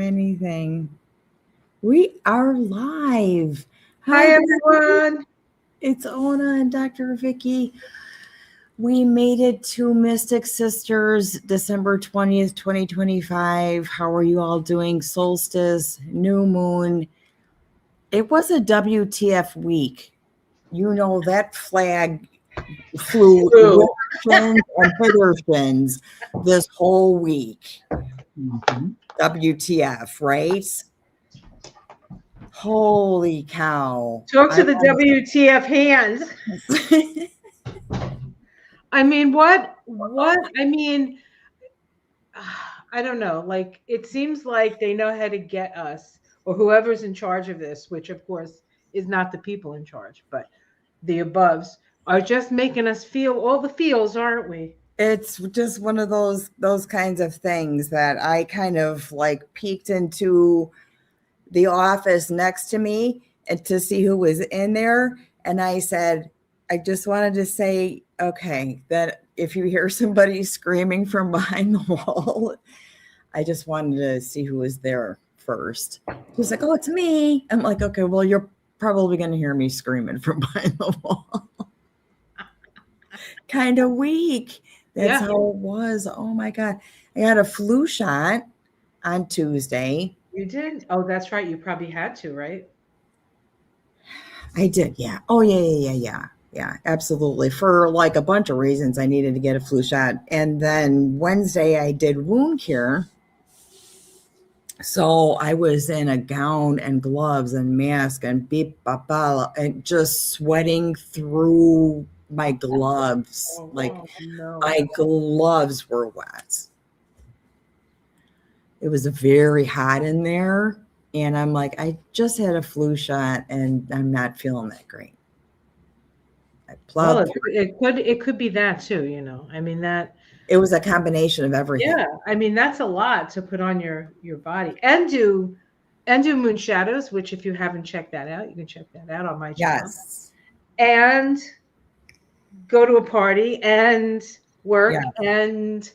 anything. We are live. Hi, Hi, everyone. it's Ona and Dr. Vicky. We made it to Mystic Sisters, December 20th, 2025. How are you all doing? Solstice, new moon. It was a WTF week. You know, that flag flew True. Yorkshires and Hittershins this whole week. WTF, right? Holy cow. Talk to the WTF hands. I mean, I don't know. Like, it seems like they know how to get us, or whoever's in charge of this, which of course is not the people in charge, but the aboves are just making us feel all the feels, aren't we? It's just one of those kinds of things that I kind of like peeked into the office next to me and to see who was in there. And I said, I just wanted to say, okay, that if you hear somebody screaming from behind the wall, I just wanted to see who was there first. She's like, oh, it's me. I'm like, okay, well, you're probably going to hear me screaming from behind the wall. Kind of weak. That's how it was. Oh my God. I got a flu shot on Tuesday. You did? Oh, that's right. You probably had to, right? I did. Yeah. Oh, yeah. Yeah, absolutely. For like a bunch of reasons, I needed to get a flu shot. And then Wednesday, I did wound care. So I was in a gown and gloves and mask and beep, bapa, and just sweating through my gloves. Like no. my gloves were wet. It was very hot in there. And I'm like, I just had a flu shot and I'm not feeling that great. I Well, plowed through. it could be that too, you know. I mean that It was a combination of everything. Yeah, I mean that's a lot to put on your body and do moon shadows, which if you haven't checked that out, you can check that out on my channel. Yes. And go to a party and Yeah. work and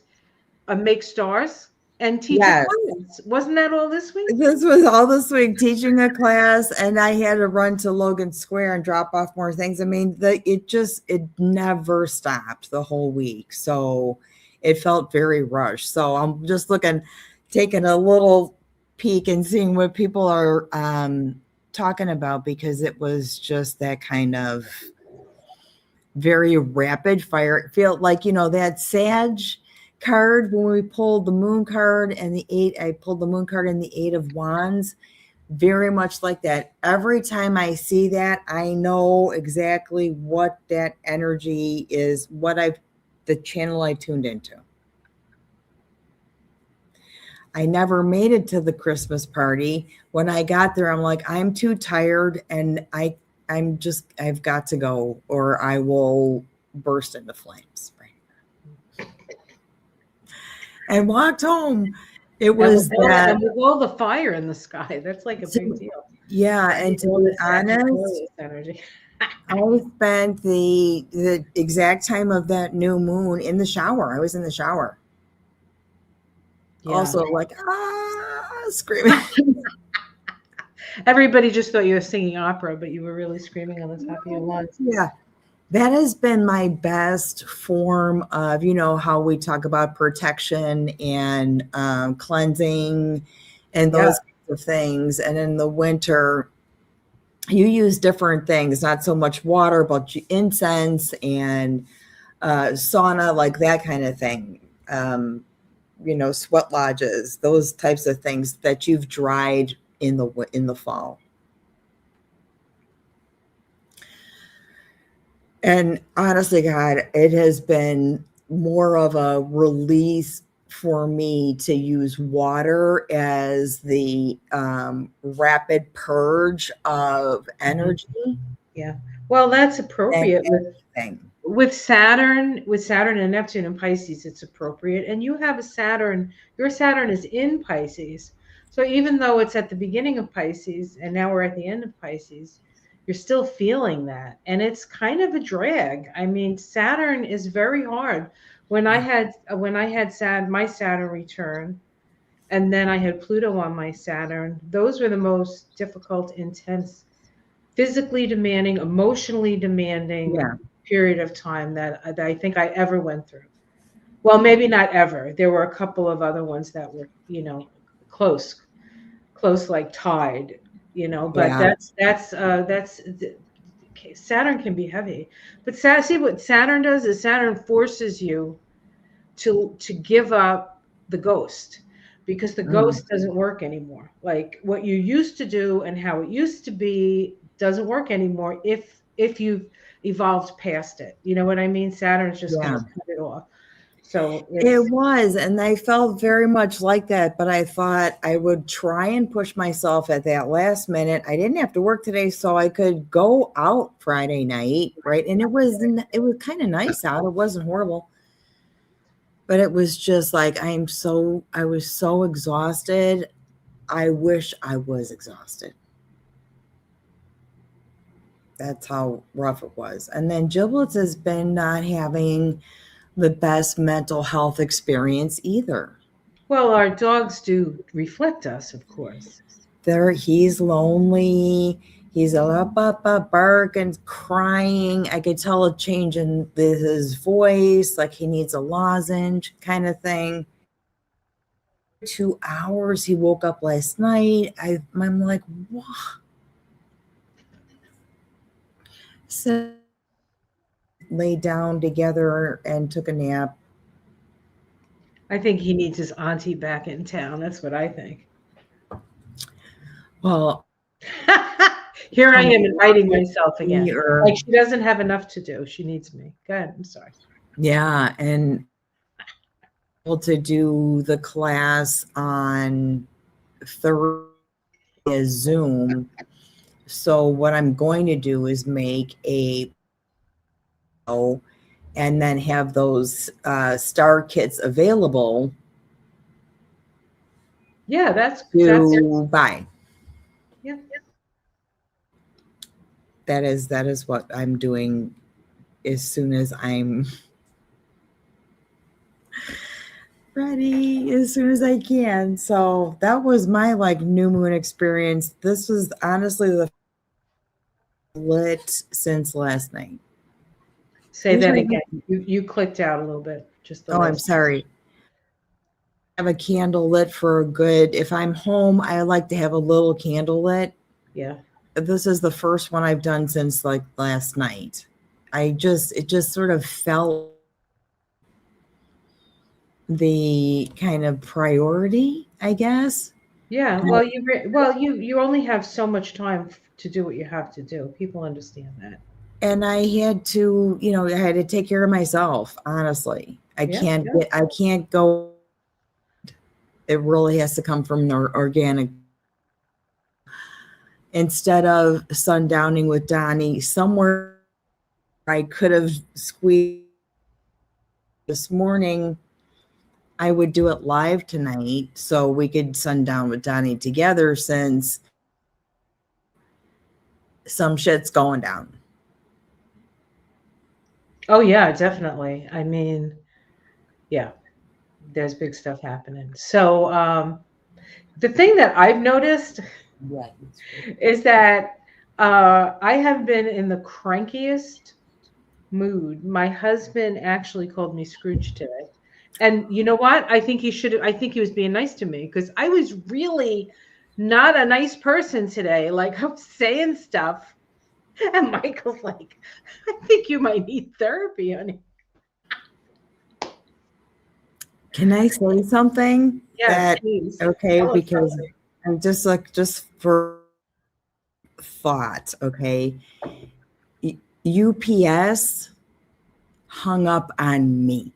make stars and teach a Yes. class. Wasn't that all this week? This was all this week teaching a class, and I had to run to Logan Square and drop off more things. I mean, it never stopped the whole week. So it felt very rushed. So I'm just taking a little peek and seeing what people are talking about, because it was just that kind of very rapid fire. It felt like, that Sag card when we pulled the moon card and I pulled the moon card and the 8 of Wands, very much like that. Every time I see that, I know exactly what that energy is, the channel I tuned into. I never made it to the Christmas party. When I got there, I'm like, I'm too tired and I've got to go or I will burst into flames. Right. And walked home. It was that. And with all the fire in the sky, that's like a big deal. Yeah, and to be honest, energy. I spent the exact time of that new moon in the shower. I was in the shower. Yeah. Also, like screaming. Everybody just thought you were singing opera, but you were really screaming on the top of your lungs. Yeah. That has been my best form of, how we talk about protection and cleansing and those kinds of things. And in the winter, you use different things, not so much water, but incense and sauna, like that kind of thing. Sweat lodges, those types of things that you've dried in the fall. And honestly, God, it has been more of a release for me to use water as the rapid purge of energy. Yeah. Well, that's appropriate with Saturn and Neptune in Pisces. It's appropriate. And you have your Saturn is in Pisces. So even though it's at the beginning of Pisces and now we're at the end of Pisces, you're still feeling that. And it's kind of a drag. I mean, Saturn is very hard. When I had my Saturn return, and then I had Pluto on my Saturn. Those were the most difficult, intense, physically demanding, emotionally demanding Yeah. period of time that I think I ever went through. Well, maybe not ever. There were a couple of other ones that were, close, close like tied, but Yeah. Saturn can be heavy. But see what Saturn does is Saturn forces you to give up the ghost, because the Mm. ghost doesn't work anymore. Like what you used to do and how it used to be doesn't work anymore if you've evolved past it. You know what I mean? Saturn's just going Yeah. to cut it off. So It it's was, and I felt very much like that, but I thought I would try and push myself at that last minute. I didn't have to work today, so I could go out Friday night, right? And it was kind of nice out. It wasn't horrible. But it was just like I was so exhausted. I wish I was exhausted. That's how rough it was. And then Giblets has been not having the best mental health experience either. well, our dogs do reflect us, of course. He's lonely. He's a bark and crying. I could tell a change in his voice, like he needs a lozenge kind of thing. 2 hours. He woke up last night. I'm like, what? So laid down together and took a nap. I think he needs his auntie back in town. That's what I think. Well, Here I come am inviting with myself again. me or Like she doesn't have enough to do. She needs me. Go ahead. I'm sorry. yeah, and able to do the class on Thursday as Zoom. So what I'm going to do is make a and then have those star kits available Yeah, that's to buy. yeah. That is what I'm doing as soon as I'm ready, as soon as I can. So that was my like new moon experience. This was honestly the lit since last night. Say that again. You clicked out a little bit. Just the Oh, I'm last. sorry. I have a candle lit for a good, if I'm home, I like to have a little candle lit. Yeah. This is the first one I've done since like last night. It just sort of felt the kind of priority, I guess. Yeah. Well, you only have so much time to do what you have to do. People understand that. And I had to, I had to take care of myself, honestly. I Yeah. can't go. It really has to come from an organic. Instead of sundowning with Donnie, somewhere I could have squeezed this morning, I would do it live tonight so we could sundown with Donnie together since some shit's going down. Oh yeah, definitely. I mean, yeah, there's big stuff happening. So the thing that I've noticed is that I have been in the crankiest mood. My husband actually called me Scrooge today. And you know what? I think he was being nice to me because I was really not a nice person today. Like I'm saying stuff. And Michael's like, I think you might need therapy, honey. Can I say something? Yes, please. Okay, Tell us because something. I'm just for thought, okay? UPS hung up on me.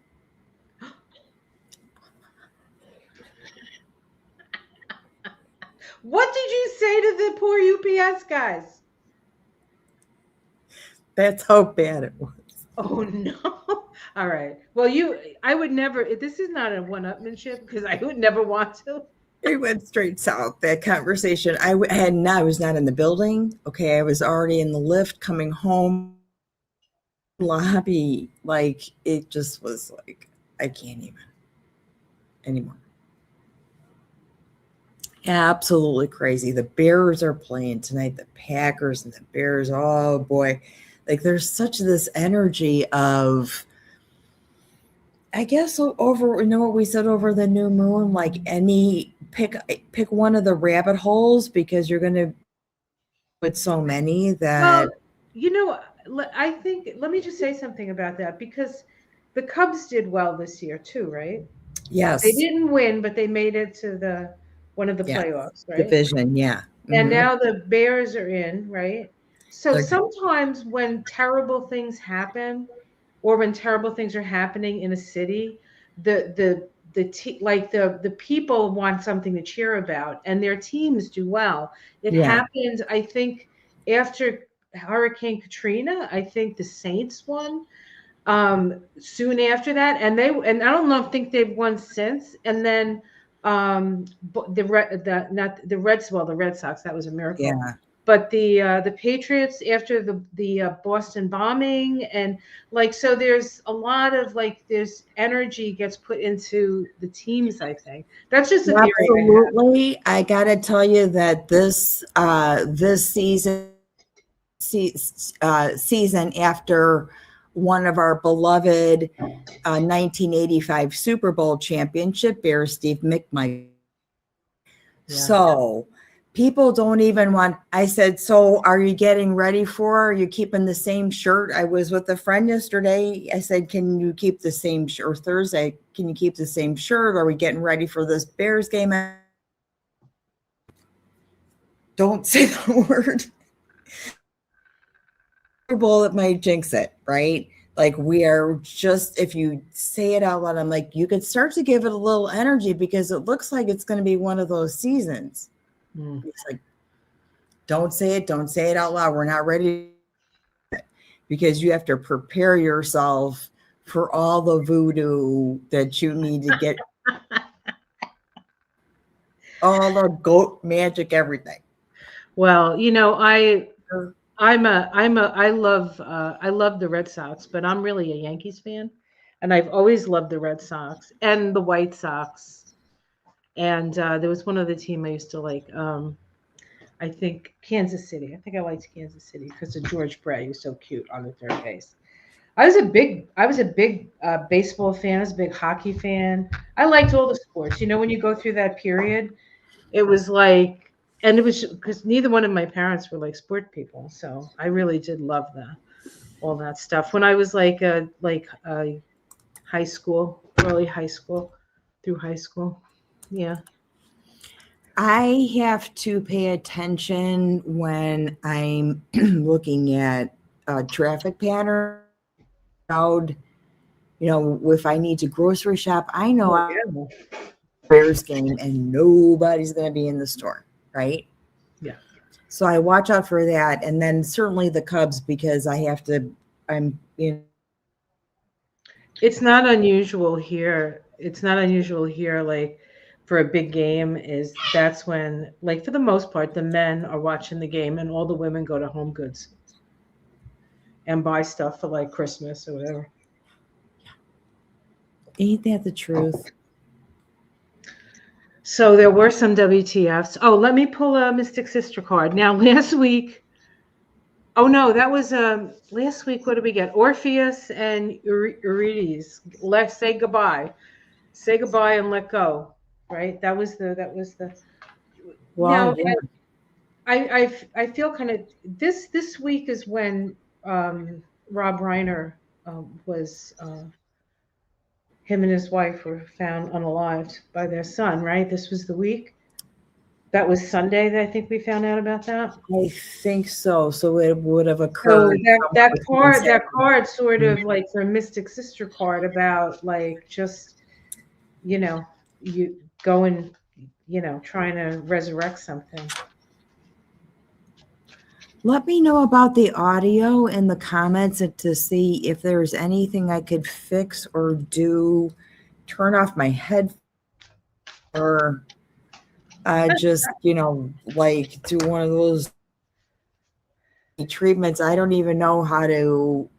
What did you say to the poor UPS guys? That's how bad it was. Oh no. All right. Well, I would never, this is not a one-upmanship because I would never want to. It went straight south. That conversation. I was not in the building. Okay, I was already in the lift coming home. Lobby, like it just was like I can't even anymore. Absolutely crazy. The Bears are playing tonight, the Packers and the Bears. Oh boy. Like there's such this energy of, I guess, over, you know what we said over the new moon, like any pick one of the rabbit holes, because you're going to with so many Well, that I think, let me just say something about that, because the Cubs did well this year too, right? They yes, didn't win, but they made it to the one of the yeah, playoffs, right? division, yeah. And Hmm. now the Bears are in, right? So They're sometimes when terrible things happen, or when terrible things are happening in a city, the people want something to cheer about, and their teams do well. It yeah, happened, I think, after Hurricane Katrina. I think the Saints won soon after that, and I don't know, think they've won since. And then the not the Reds, well, the Red Sox, that was a miracle. yeah. But the Patriots, after the Boston bombing, and like, so there's a lot of, like, there's energy gets put into the teams. I think that's just a theory I have. Absolutely. I got to tell you that this season after one of our beloved 1985 Super Bowl championship bears Steve McMichael. Yeah. So people don't even want. I said, so are you getting ready for? Are you keeping the same shirt? I was with a friend yesterday. I said, can you keep the same shirt? Or Thursday, can you keep the same shirt? Are we getting ready for this Bears game? Don't say the word Bowl, it might jinx it, right? Like we are just, if you say it out loud, I'm like, you could start to give it a little energy because it looks like it's going to be one of those seasons. Mm. It's like, don't say it out loud. We're not ready, because you have to prepare yourself for all the voodoo that you need to get, all the goat magic, everything. Well, I love the Red Sox, but I'm really a Yankees fan, and I've always loved the Red Sox and the White Sox. And there was one other team I used to like. I think Kansas City. I think I liked Kansas City because of George Brett. He was so cute on the third base. I was a big baseball fan. I was a big hockey fan. I liked all the sports. When you go through that period, it was like, and it was because neither one of my parents were like sport people, so I really did love all that stuff when I was like high school, early high school, through high school. Yeah. I have to pay attention when I'm looking at traffic pattern. If I need to grocery shop, I know Oh I yeah. Bears game and nobody's going to be in the store, right? Yeah. So I watch out for that, and then certainly the Cubs, because I have to. I'm It's not unusual here. It's not unusual here, like for a big game, is that's when, like, for the most part, the men are watching the game and all the women go to Home Goods and buy stuff for like Christmas or whatever. Ain't that the truth? So there were some WTFs. Oh, let me pull a Mystic Sister card. Now, last week, oh no, that was last week. What did we get? Orpheus and Eurydice. Let's say goodbye. Say goodbye and let go. Right. That was the. Well, Now, yeah. I feel kind of, this week is when Rob Reiner was him and his wife were found unalived by their son. Right. This was the week. That was Sunday that I think we found out about that. I think so. So it would have So occurred that somewhere that between card that Saturday. card sort Mhm. of like for a Mystic Sister card about like just you know you going trying to resurrect something. Let me know about the audio in the comments and to see if there's anything I could fix or do. Turn off my head, or just like do one of those treatments. I don't even know how to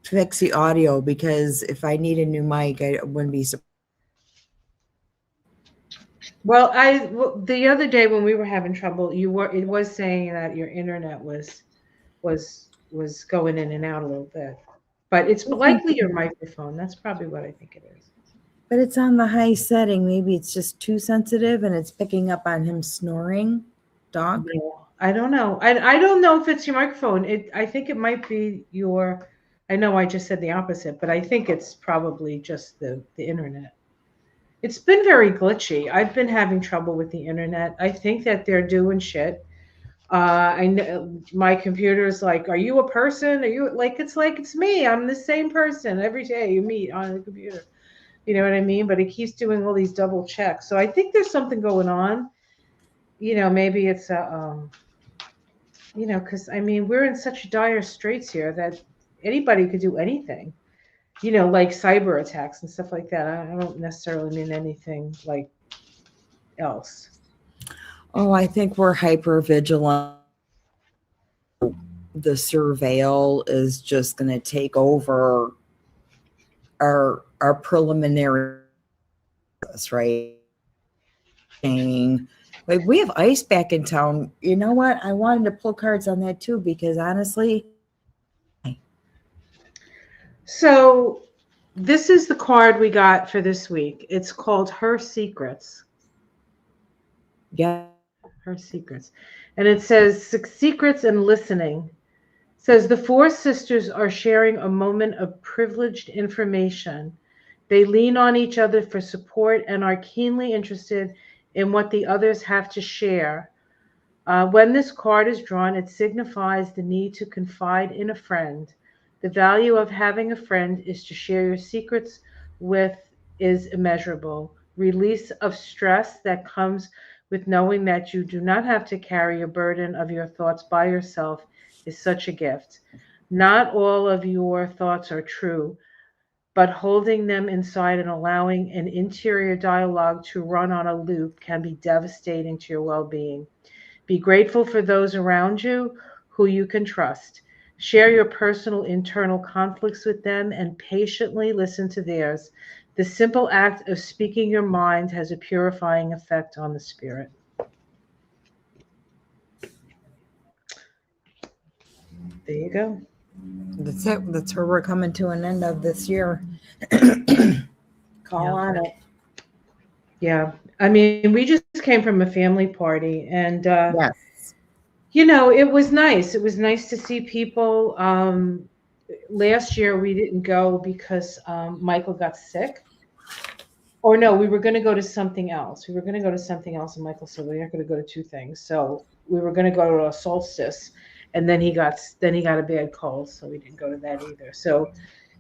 fix the audio, because if I need a new mic, I wouldn't be surprised. Well, the other day when we were having trouble, it was saying that your internet was going in and out a little bit. But it's likely your microphone. That's probably what I think it is. But it's on the high setting. Maybe it's just too sensitive and it's picking up on him snoring. Dog? No, I don't know. I don't know if it's your microphone. I think it might be your. I know I just said the opposite, but I think it's probably just the internet. It's been very glitchy. I've been having trouble with the internet. I think that they're doing shit. I know my computer is like, "Are you a person? Are you like it's me? I'm the same person every day you meet on the computer." You know what I mean? But it keeps doing all these double checks. So I think there's something going on. Maybe it's because I mean, we're in such dire straits here that anybody could do anything. Like cyber attacks and stuff like that. I don't necessarily mean anything like else. Oh, I think we're hyper vigilant. The surveil is just going to take over our preliminary, right? Like we have ice back in town. You know what? I wanted to pull cards on that too because honestly. So this is the card we got for this week. It's called Her Secrets. Yeah. Her Secrets. And it says secrets and listening. It says the four sisters are sharing a moment of privileged information. They lean on each other for support and are keenly interested in what the others have to share. When this card is drawn, it signifies the need to confide in a friend. The value of having a friend is to share your secrets with is immeasurable. Release of stress that comes with knowing that you do not have to carry a burden of your thoughts by yourself is such a gift. Not all of your thoughts are true, but holding them inside and allowing an interior dialogue to run on a loop can be devastating to your well being. Be grateful for those around you who you can trust. Share your personal internal conflicts with them and patiently listen to theirs. The simple act of speaking your mind has a purifying effect on the spirit. There you go. That's it. That's where we're coming to an end of this year. Call on it. Yeah. I mean, we just came from a family party and yes. It was nice. It was nice to see people. Last year we didn't go because Michael got sick. Or no, we were going to go to something else. We were going to go to something else, and Michael said we're not going to go to two things. So we were going to go to a solstice, and then he got a bad cold, so we didn't go to that either. So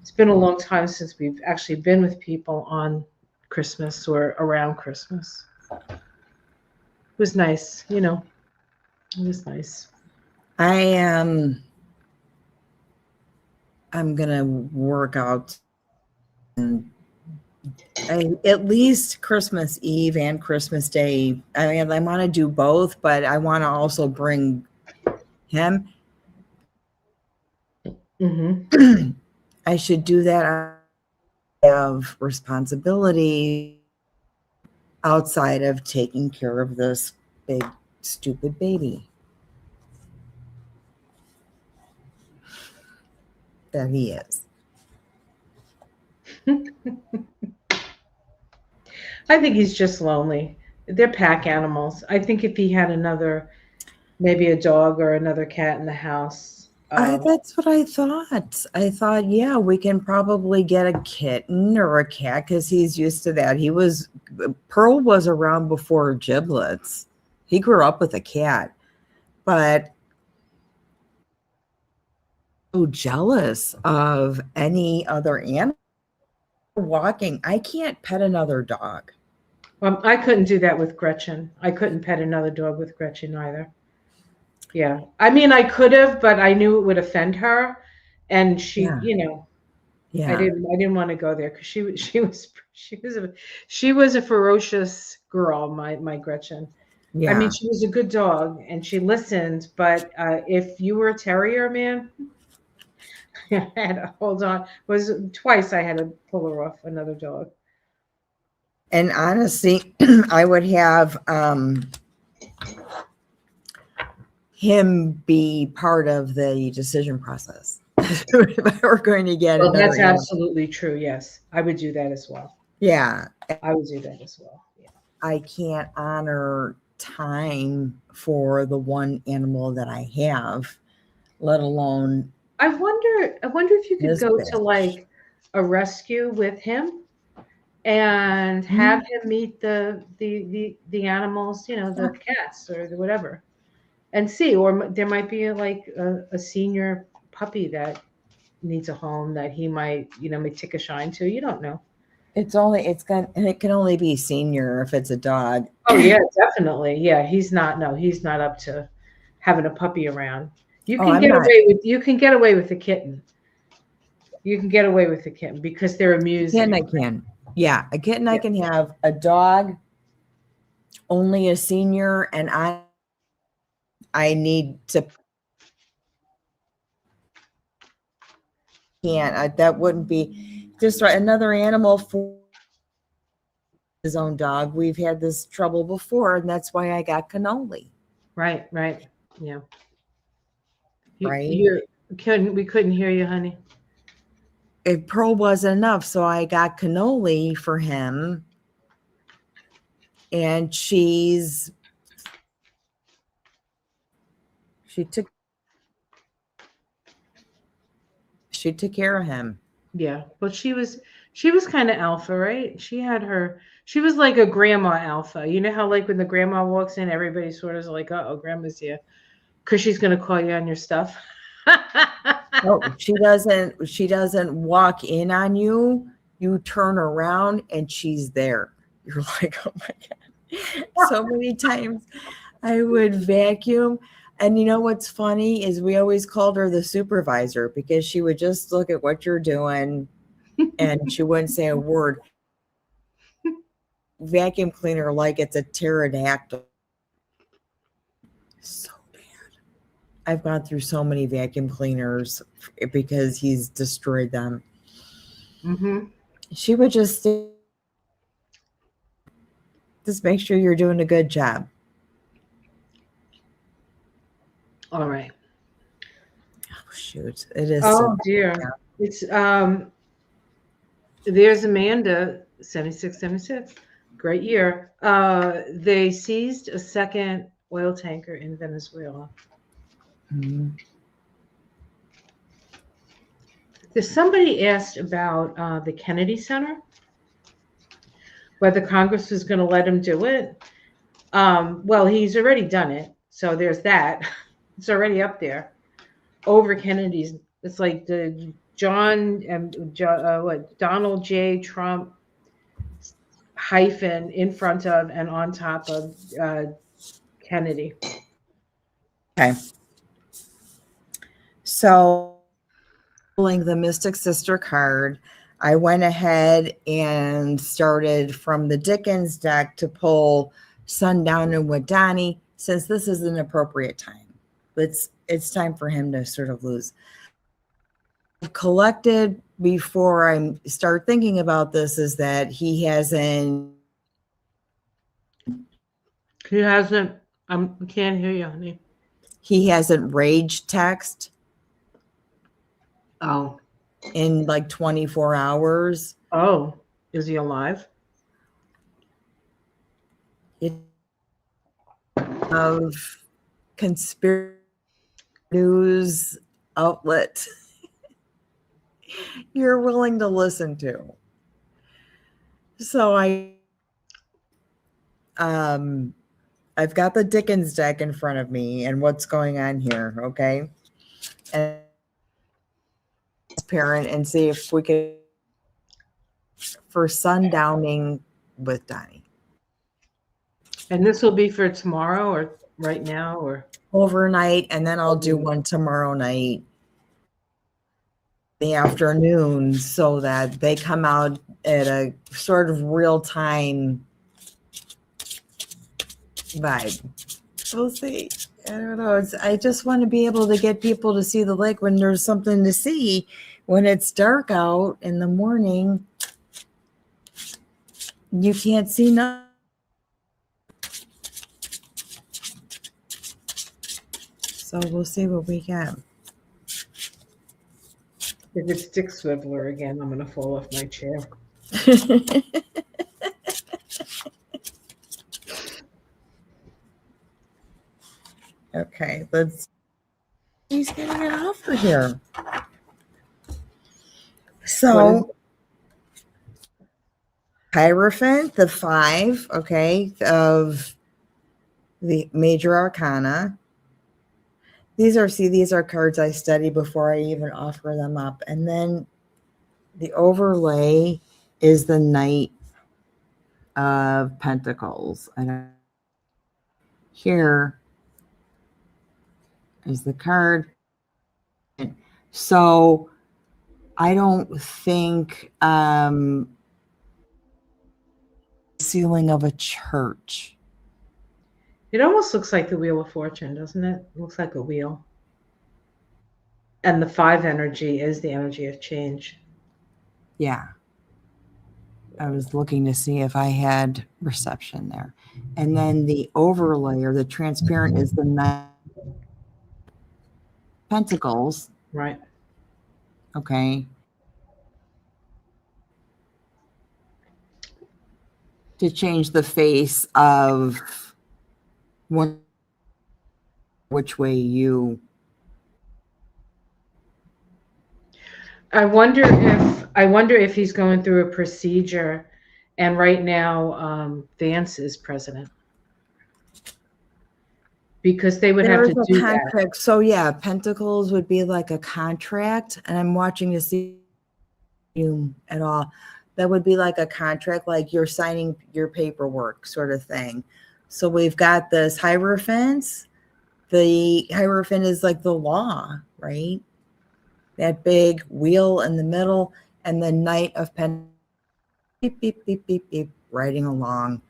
it's been a long time since we've actually been with people on Christmas or around Christmas. It was nice, It was nice. I'm gonna work out at least Christmas Eve and Christmas Day. I mean, I want to do both, but I want to also bring him. Mm-hmm. I should do that. I have responsibility outside of taking care of this big, stupid baby that he is. I think he's just lonely. They're pack animals. I think if he had maybe a dog or another cat in the house. That's what I thought. I thought, yeah, we can probably get a kitten or a cat because he's used to that. Pearl was around before Giblets. He grew up with a cat, but so jealous of any other animal walking. I can't pet another dog. I couldn't do that with Gretchen. I couldn't pet another dog with Gretchen either. Yeah. I mean, I could have, but I knew it would offend her. And she, Yeah. I didn't want to go there because she was a ferocious girl, my Gretchen. Yeah. I mean, she was a good dog and she listened, but if you were a terrier, man, I had to hold on. Twice I had to pull her off another dog. And honestly, I would have him be part of the decision process. If I were going to get Well, another that's animal. absolutely true. Yes, I would do that as well. Yeah. I would do that as well. Yeah. I can't honor time for the one animal that I have, let alone I wonder if you could this go to bitch. like a rescue with him and have him meet the animals, the cats or the whatever, and see. Or there might be like a senior puppy that needs a home that he might, may take a shine to. You don't know. And it can only be senior if it's a dog. Oh yeah, definitely. Yeah, he's not. No, he's not up to having a puppy around. Oh, I'm not. You can get away with the kitten. You can get away with the kitten because they're amusing. I can. Yeah, a kitten I Yeah. can have. A dog, only a senior, and I need to. Can't. That wouldn't be just right. Another animal for his own dog. We've had this trouble before, and that's why I got cannoli. Right. Yeah. Right. We couldn't hear you, honey. If Pearl wasn't enough, so I got cannoli for him, and she took care of him. Yeah, but she was kind of alpha, right? She was like a grandma alpha. You know how like when the grandma walks in, everybody sort of is like, "Uh oh, grandma's here," because she's gonna call you on your stuff. No, she doesn't. She doesn't walk in on you. You turn around and she's there. You're like, oh my God. So many times I would vacuum. And you know what's funny is we always called her the supervisor because she would just look at what you're doing and she wouldn't say a word. Vacuum cleaner like it's a pterodactyl. So bad. I've gone through so many vacuum cleaners because he's destroyed them. Mm-hmm. She would just make sure you're doing a good job. All right. Oh, shoot. It is. Oh dear. It's there's Amanda 7676. Great year. They seized a second oil tanker in Venezuela. Mm-hmm. Somebody asked about the Kennedy Center, whether Congress was going to let him do it. Well, he's already done it, so there's that. It's already up there over Kennedy's. It's like the Donald J. Trump hyphen in front of and on top of Kennedy. Okay. So, pulling the Mystic Sister card, I went ahead and started from the Dickens deck to pull Sundown and Wadani, since this is an appropriate time. It's time for him to sort of lose. I've collected before I start thinking about this is that he hasn't. I can't hear you, honey. He hasn't rage text. Oh. In like 24 hours. Oh, is he alive? Of conspiracy news outlet you're willing to listen to. So I've got the Dickens deck in front of me and what's going on here, okay? And parent and see if we could for sundowning with Donnie. And this will be for tomorrow or right now or overnight, and then I'll do one tomorrow night the afternoon so that they come out at a sort of real time vibe. We'll see. I don't know. I just want to be able to get people to see the lake when there's something to see. When it's dark out in the morning, You can't see nothing. So we'll see what we get. If it's Dick Swiveler again, I'm going to fall off my chair. Okay, let's. He's getting an offer here. So, Hierophant, the 5, okay, of the major arcana. These are cards I study before I even offer them up. And then the overlay is the Knight of Pentacles. And here is the card. So I don't think ceiling of a church. It almost looks like the Wheel of Fortune, doesn't it? It looks like a wheel. And the 5 energy is the energy of change. Yeah. I was looking to see if I had reception there. And then the overlay or the transparent is the Knight of Pentacles. Right. Okay. To change the face of which way you. I wonder if he's going through a procedure, and right now Vance is president, because they would have to do contract. that. So yeah, Pentacles would be like a contract, and I'm watching to see you at all. That would be like a contract, like you're signing your paperwork sort of thing. So we've got this Hierophant. The Hierophant is like the law, right? That big wheel in the middle, and the Knight of Pentacles, beep, beep, beep, beep, beep, riding along,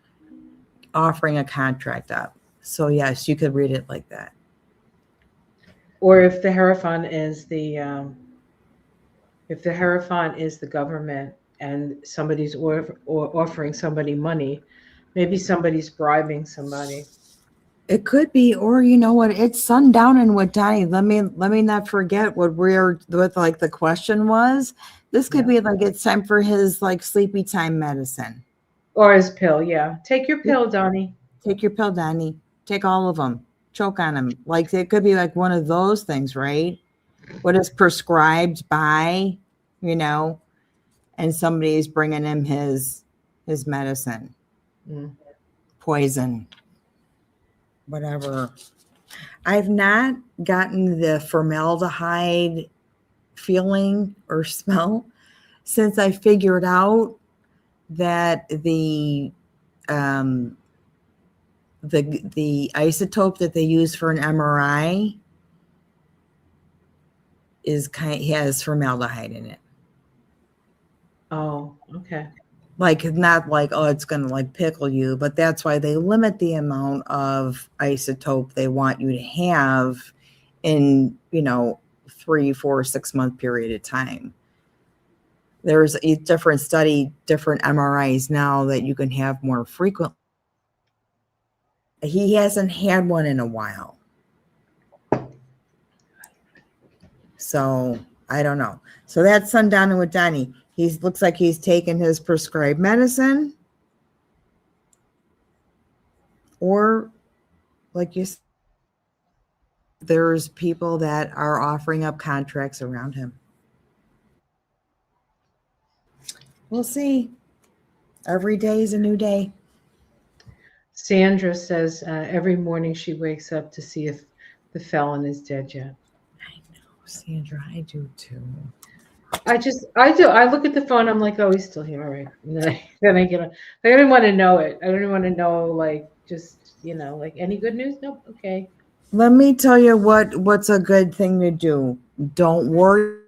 offering a contract up. So yes, you could read it like that. Or if the Hierophant is the government, and somebody's offering somebody money, maybe somebody's bribing somebody. It could be, or you know what? It's sundown in Wadani. Let me not forget what like the question was. This could be like it's time for his like sleepy time medicine. Or his pill, yeah. Take your pill, Donnie. Take your pill, Donnie. Take all of them. Choke on them. Like it could be like one of those things, right? What is prescribed by, and somebody's bringing him his medicine, poison, whatever. I've not gotten the formaldehyde feeling or smell since I figured out that the isotope that they use for an MRI has formaldehyde in it. Oh, okay. Like not like, oh, it's gonna like pickle you, but that's why they limit the amount of isotope they want you to have in 3, 4, 6 month period of time. There's a different MRIs now that you can have more frequently. He hasn't had one in a while. So I don't know. So that's sundown with Donnie. He looks like he's taken his prescribed medicine. Or like you said, there's people that are offering up contracts around him. We'll see. Every day is a new day. Sandra says every morning she wakes up to see if the felon is dead yet. I know, Sandra, I do too. I do. I look at the phone. I'm like, oh, he's still here. All right. And then I get on. I don't want to know it. I don't want to know, like, just, like any good news? Nope. Okay. Let me tell you what's a good thing to do. Don't worry,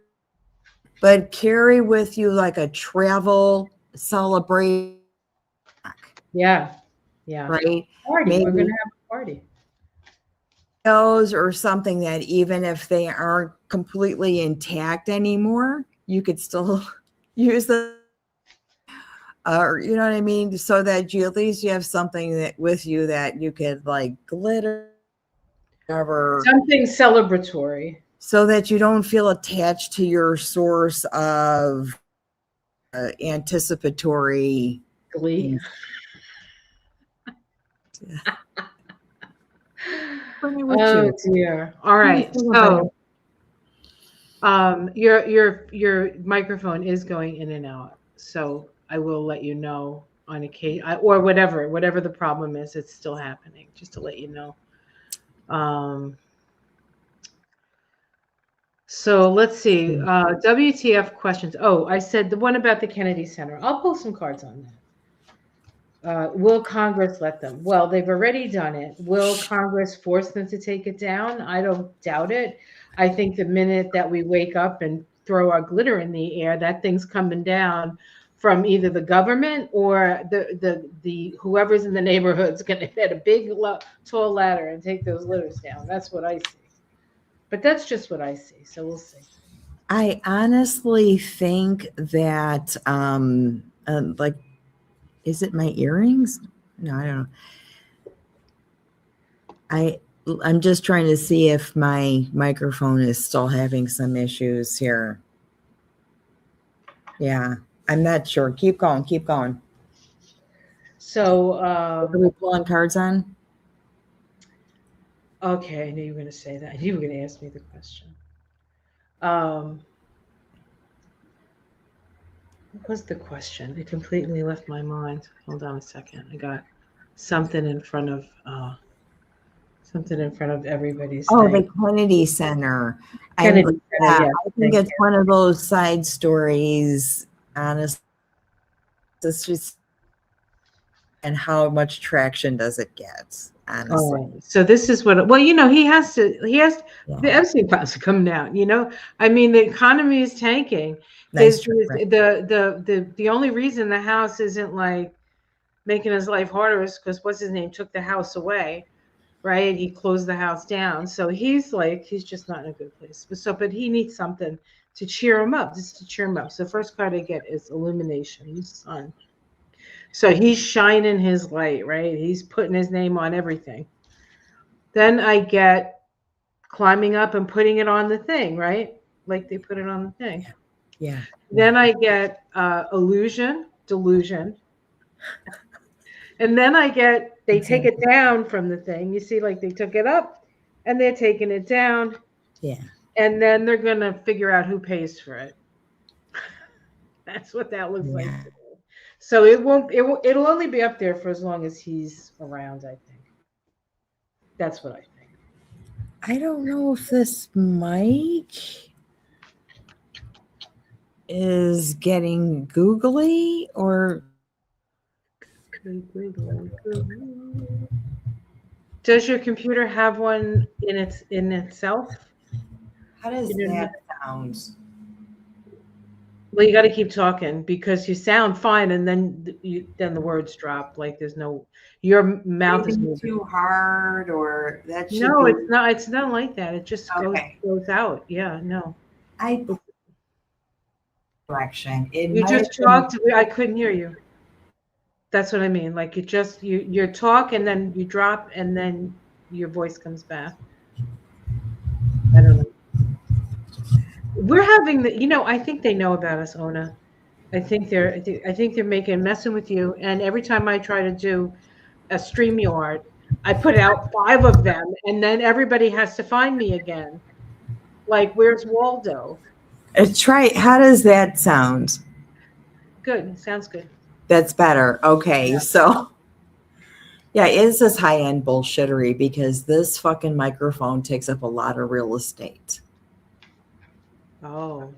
but carry with you like a travel celebration. Yeah. Yeah. Right. Party. Maybe we're going to have a party. Or something that even if they aren't completely intact anymore, you could still use them. or you know what I mean, so that you at least you have something that with you that you could like glitter, whatever, Something celebratory. so that you don't feel attached to your source of anticipatory Glee. Oh dear. All right. So your microphone is going in and out. So I will let you know on occasion, or whatever the problem is, it's still happening. Just to let you know. Um, so let's see. WTF questions. Oh, I said the one about the Kennedy Center. I'll pull some cards on that. Will Congress let them? Well, they've already done it. Will Congress force them to take it down? I don't doubt it. I think the minute that we wake up and throw our glitter in the air, that thing's coming down from either the government or the whoever's in the neighborhood's going to get a big tall ladder and take those litters down. That's what I see. But that's just what I see. So we'll see. I honestly think that like, is it my earrings? No, I don't know. I'm just trying to see if my microphone is still having some issues here. Yeah, I'm not sure. Keep going. Keep going. So What are we pulling cards on? Okay, I knew you were going to say that. You were going to ask me the question. What was the question? It completely left my mind. Hold on a second. I got something in front of everybody's Oh, thing. the Kennedy Center. Kennedy Center, yeah. I think it's one of those side stories, honestly. It's just, and how much traction does it get, honestly? So this is what, well, he has the Epstein files are coming out, I mean, the economy is tanking. The only reason the House isn't like making his life harder is because what's his name took the House away, right? He closed the House down. So he's just not in a good place. But he needs something to cheer him up, just to cheer him up. So the first card I get is Illumination, the sun. So he's shining his light, right? He's putting his name on everything. Then I get climbing up and putting it on the thing, right? Like they put it on the thing. Yeah. Then I get illusion, delusion. And then I get, they take it down from the thing. You see, like they took it up and they're taking it down. Yeah. And then they're going to figure out who pays for it. That's what that looks like. So it'll only be up there for as long as he's around, I think. That's what I think. I don't know if this mic is getting googly or. Does your computer have one in itself? How does that sound? Well, you got to keep talking because you sound fine, and then the words drop. Like there's no, your mouth is moving too hard, or that should no, be... it's not. It's not like that. It just goes out. Yeah, no. Direction. You just talked. I couldn't hear you. That's what I mean. Like you talk and then you drop and then your voice comes back. I don't know. We're having I think they know about us, Ona. I think they're messing with you. And every time I try to do a StreamYard, I put out 5 of them, and then everybody has to find me again. Like, where's Waldo? Try. How does that sound? Good. Sounds good. That's better. Okay, so yeah, it's this high-end bullshittery because this fucking microphone takes up a lot of real estate. Oh,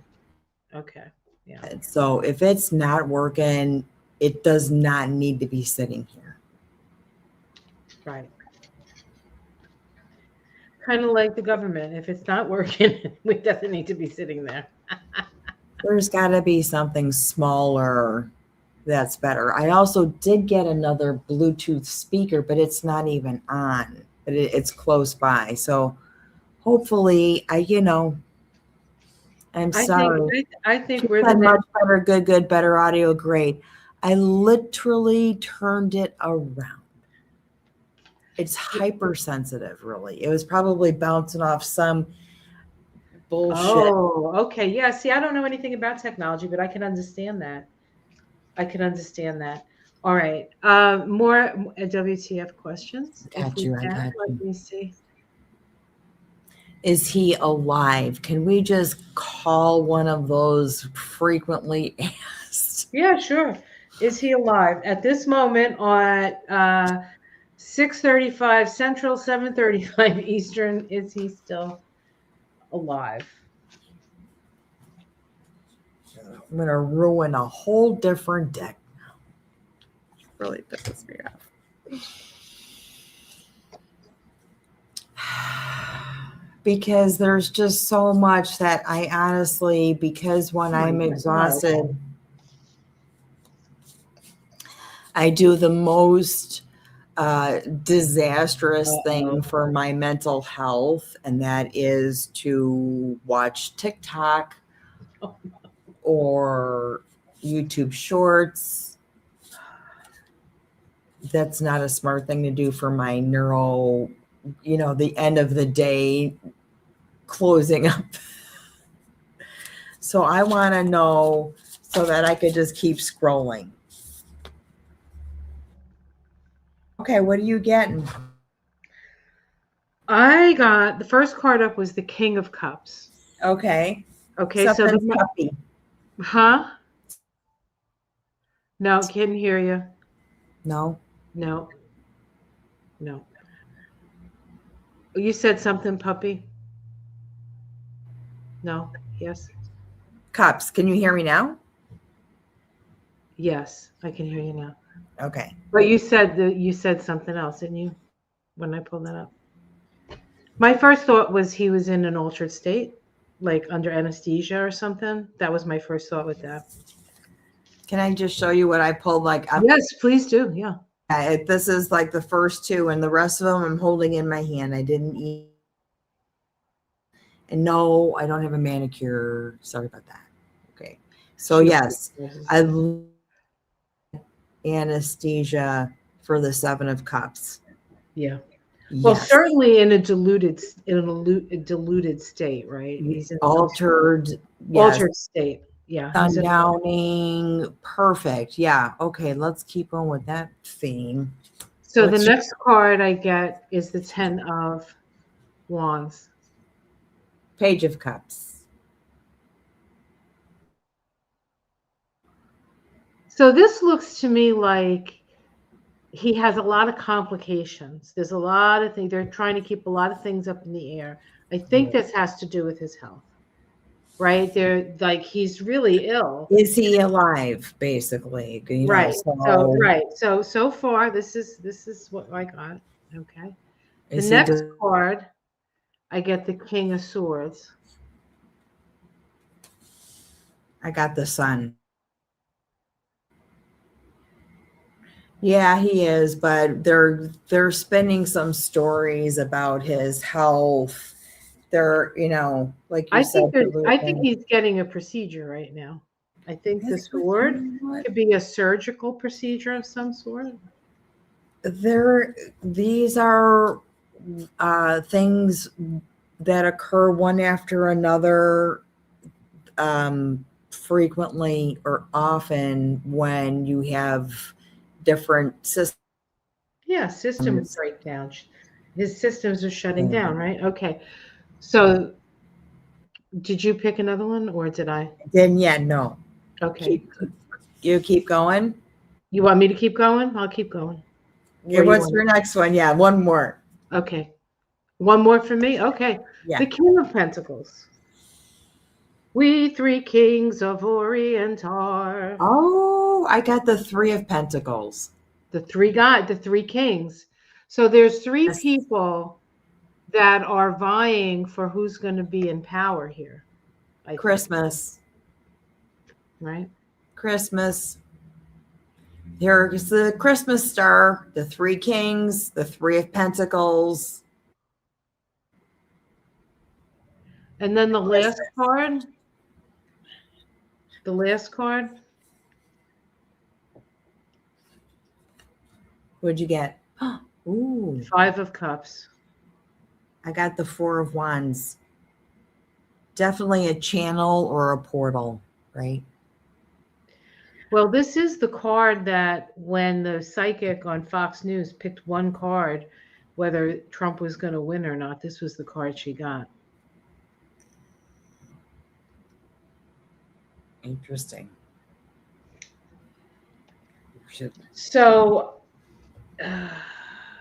okay. Yeah. So if it's not working, it does not need to be sitting here. Right. Kind of like the government. If it's not working, it doesn't need to be sitting there. There's got to be something smaller that's better. I also did get another Bluetooth speaker, but it's not even on. But it's close by. So hopefully, I'm sorry. I think we're much better, good, better audio, great. I literally turned it around. It's hypersensitive, really. It was probably bouncing off some bullshit. Oh, okay. Yeah. See, I don't know anything about technology, but I can understand that. I can understand that. All right. More WTF questions, if Got we you. I can. got Let you. me see. Is he alive? Can we just call one of those frequently asked? Yeah, sure. Is he alive at this moment on 6:35 Central, 7:35 Eastern? Is he still alive? I'm going to ruin a whole different deck now. Really pisses me off. Because there's just so much that I honestly, because when I'm exhausted, I do the most disastrous thing for my mental health, and that is to watch TikTok or YouTube shorts. That's not a smart thing to do for my neuro, the end of the day closing up. So I want to know so that I could just keep scrolling. Okay, what are you getting? I got the first card up was the King of Cups. Okay. Okay, so Something's puppy. Huh? No, can't hear you. No. No. No. You said something, puppy? No. Yes. Cups. Can you hear me now? Yes, I can hear you now. Okay. But you said something else, didn't you? When I pulled that up. My first thought was he was in an altered state, like under anesthesia or something. That was my first thought with that. Can I just show you what I pulled? Yes, please do. Yeah. This is like the first two, and the rest of them I'm holding in my hand. I didn't eat. And no, I don't have a manicure. Sorry about that. Okay. So yes, I love anesthesia for the Seven of Cups. Yeah. Yes. Well, certainly in a diluted state, right? He's in altered state. Yeah. Sundowning. Perfect. Yeah. Okay. Let's keep on with that theme. So the next card I get is the 10 of Wands. Page of Cups. So this looks to me like he has a lot of complications. There's a lot of things. They're trying to keep a lot of things up in the air. I think this has to do with his health, right? They're like, he's really ill. Is he alive, basically? Right. So far, this is what I got. Okay. The next card, I get the King of Swords. I got the Sun. Yeah, he is, but they're spinning some stories about his health. They're, like you said. I think he's getting a procedure right now. I think the sword could be a surgical procedure of some sort. These are things that occur one after another, frequently or often when you have different systems. Yeah, system breakdown. His systems are shutting down, right? Okay. So did you pick another one or did I? Then yeah, no. Okay. You keep going? You want me to keep going? I'll keep going. Yeah, what's your next one? Yeah, one more. Okay. One more for me? Okay. Yeah. The King of Pentacles. We three kings of Orient are. Oh, I got the Three of Pentacles. The three kings. So there's three people that are vying for who's going to be in power here. Christmas. Right? Christmas. Here's the Christmas star, the Three Kings, the Three of Pentacles. And then the last card. The last card. What'd you get? Ooh, 5 of Cups. I got the 4 of Wands. Definitely a channel or a portal, right? Well, this is the card that when the psychic on Fox News picked one card, whether Trump was going to win or not, this was the card she got. Interesting. So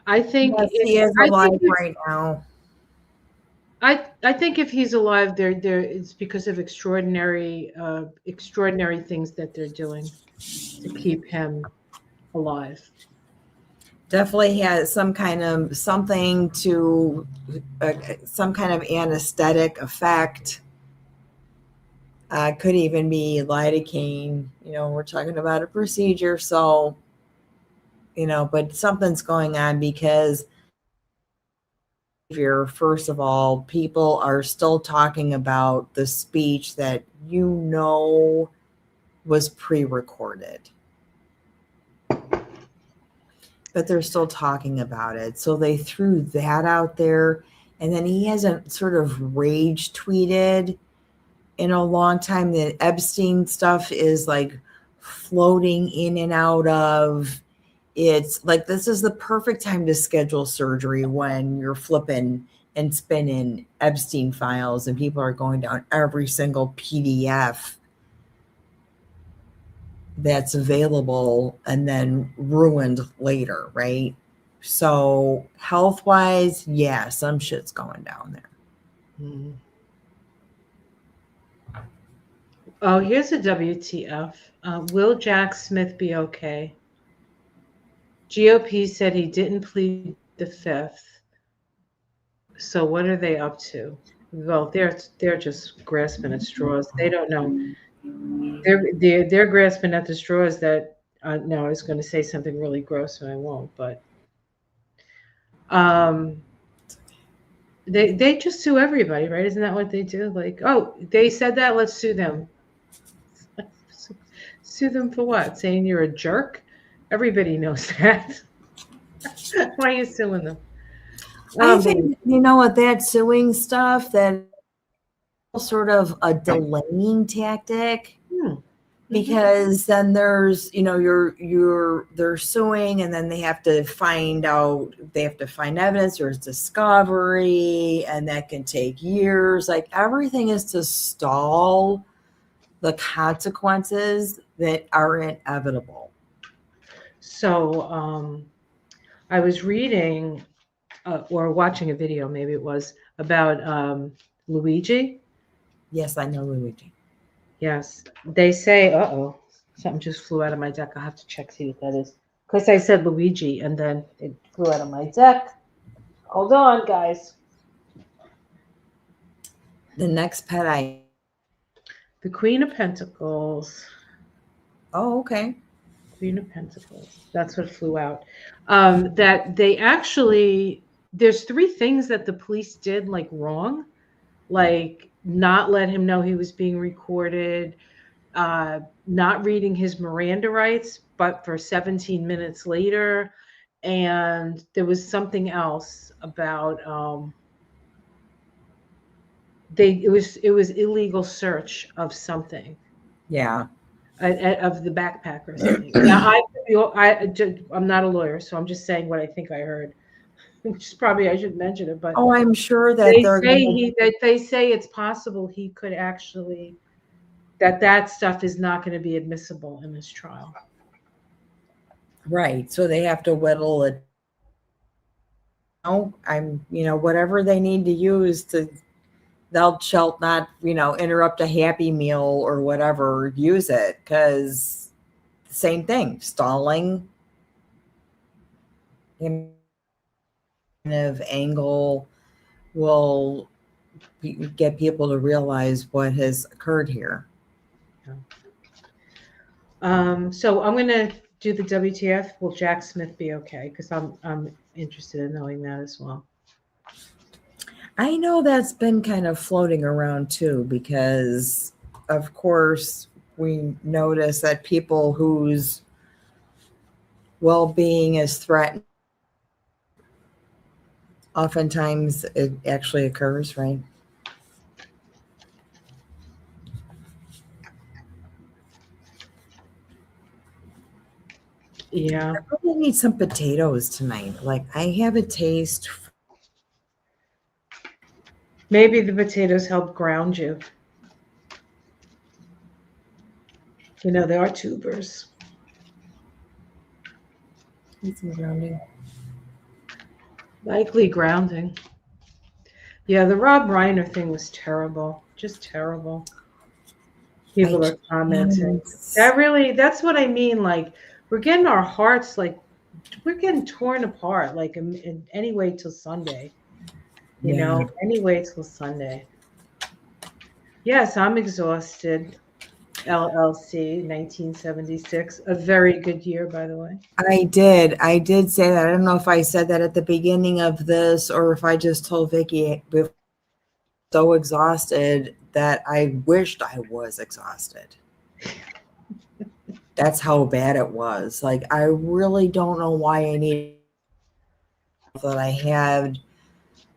I think yes, he is alive right now. I think if he's alive, there it's because of extraordinary things that they're doing to keep him alive. Definitely has some kind of something to some kind of anesthetic effect. Could even be lidocaine. We're talking about a procedure, so but something's going on because first of all, people are still talking about the speech that was pre-recorded. But they're still talking about it. So they threw that out there. And then he hasn't sort of rage tweeted in a long time. The Epstein stuff is like floating in and out of. It's like, this is the perfect time to schedule surgery when you're flipping and spinning Epstein files and people are going down every single PDF that's available and then ruined later, right? So health-wise, yeah, some shit's going down there. Mm-hmm. Oh, here's a WTF. Will Jack Smith be okay? GOP said he didn't plead the fifth. So what are they up to? Well, they're just grasping at straws. They don't know. They're grasping at the straws that no, I was going to say something really gross and I won't, but they just sue everybody, right? Isn't that what they do? Like, oh, they said that, let's sue them. Sue them for what? Saying you're a jerk? Everybody knows that. Why are you suing them? I think, what that suing stuff, that sort of a delaying tactic. Because then there's, they're suing and then they have to find evidence, there's discovery, and that can take years. Like, everything is to stall the consequences that are inevitable. So I was reading or watching a video, maybe it was, about Luigi. Yes, I know Luigi. Yes. They say, something just flew out of my deck. I'll have to check, see what that is. Because I said Luigi and then it flew out of my deck. Hold on, guys. The next pet the Queen of Pentacles. Oh, okay. Queen of Pentacles. That's what flew out. That they actually, there's 3 things that the police did like wrong. Like not let him know he was being recorded, not reading his Miranda rights, but for 17 minutes later. And there was something else about it was illegal search of something. Yeah. Of the backpack or something. Now I'm not a lawyer, so I'm just saying what I think I heard. Which is probably I should mention it, but I'm sure that they say it's possible he could actually that stuff is not going to be admissible in this trial. Right. So they have to whittle it. Whatever they need to use they'll shall not, interrupt a Happy Meal or whatever, use it, because same thing, stalling kind of angle will get people to realize what has occurred here. So I'm going to do the WTF. Will Jack Smith be okay? Because I'm interested in knowing that as well. I know that's been kind of floating around too, because of course we notice that people whose well-being is threatened, oftentimes it actually occurs, right? Yeah. I really need some potatoes tonight. Like I have a taste. Maybe the potatoes help ground you. You know, they are tubers. Need some grounding. Likely grounding. Yeah, the Rob Reiner thing was terrible. Just terrible. I People are commenting. just, That's what I mean. Like, we're getting our hearts, like, we're getting torn apart, like, anyway till Sunday. yeah. Anyway till Sunday. Yes, I'm exhausted. LLC, 1976. A very good year, by the way. I did. I did say that. I don't know if I said that at the beginning of this or if I just told Vicky so exhausted that I wished I was exhausted. That's how bad it was. Like I really don't know why I need that I had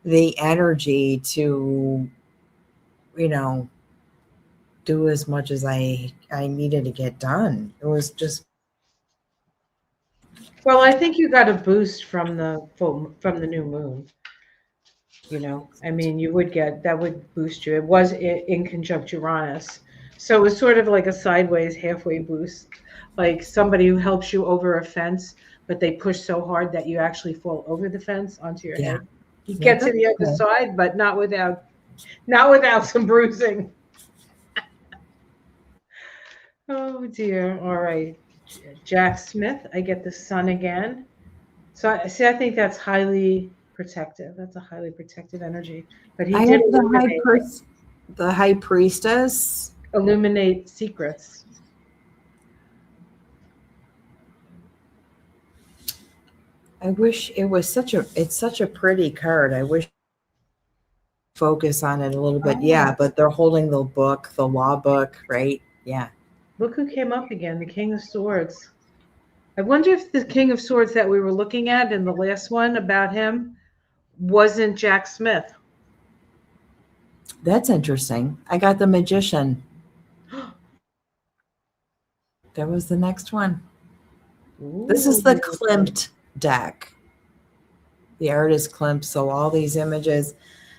the energy to, you know, do as much as I needed to get done. It was just Well, I think you got a boost from from the new moon. I mean, you would get that would boost you. It was in conjunct Uranus, so it was sort of like a sideways halfway boost, like somebody who helps you over a fence, but they push so hard that you actually fall over the fence onto your yeah. head. You Yeah, get to that's the other cool. side, but not without some bruising. Oh dear. All right, Jack Smith. I get the sun again. So I think that's highly protective. That's a highly protective energy. But he I did have the high priestess. illuminate secrets. I wish it was it's such a pretty card. I wish focus on it a little bit. Oh, Yeah, but they're holding the book, the law book, right? Yeah. look who came up again, the King of Swords. I wonder if the King of Swords that we were looking at in the last one about him wasn't Jack Smith. That's interesting. I got the magician. That was the next one. This is the Ooh. Klimt deck. The art is Klimt, so all these images,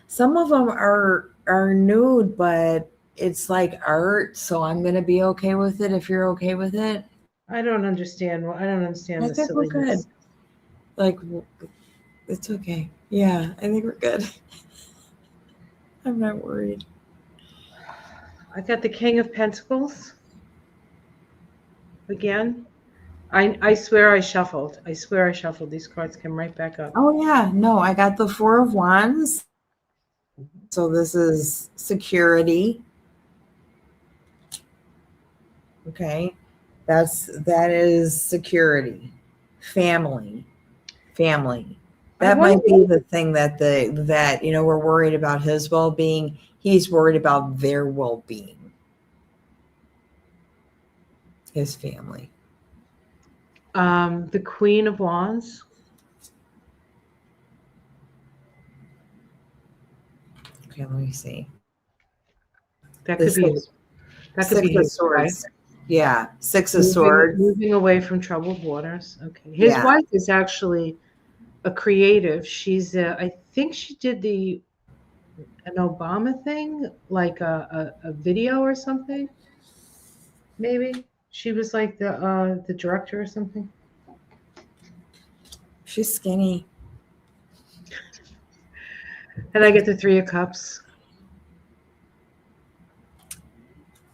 some of them are nude, but it's like art, so I'm gonna be okay with it if you're okay with it. I don't understand. I don't understand I the think we're good. silliness. Like it's okay. Yeah, I think we're good. I'm not worried. I got the King of Pentacles again. I swear I shuffled. I swear I shuffled. These cards came right back up. Oh yeah, no, I got the Four of Wands. So this is security. Okay. That is security. Family. Family. I That wonder. might be the thing that we're worried about his well-being. He's worried about their well-being. His family. The Queen of Wands. Okay, let me see. That could This be is that could be Six of his wife. Swords. Yeah, Six of Moving Swords. moving away from troubled waters. Okay. His Yeah. wife is actually a creative. I think she did an Obama thing, like a video or something. Maybe she was like the director or something. She's skinny. And I get the Three of Cups.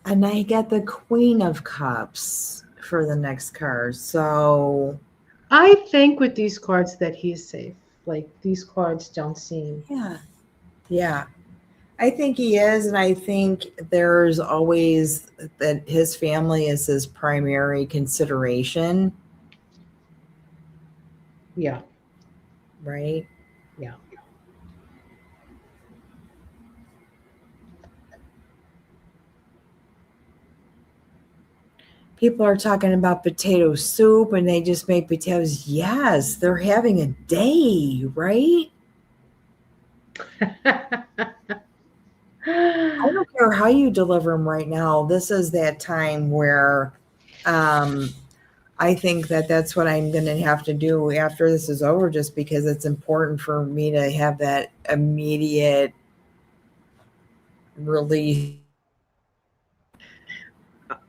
And I get the Queen of Cups for the next card. So I think with these cards that he's safe. Like these cards don't seem. yeah. Yeah. I think he is, and I think there's always that his family is his primary consideration, Yeah. right? Yeah. people are talking about potato soup and they just make potatoes. Yes, they're having a day, right? I don't care how you deliver them right now. This is that time where I think that that's what I'm going to have to do after this is over, just because it's important for me to have that immediate release.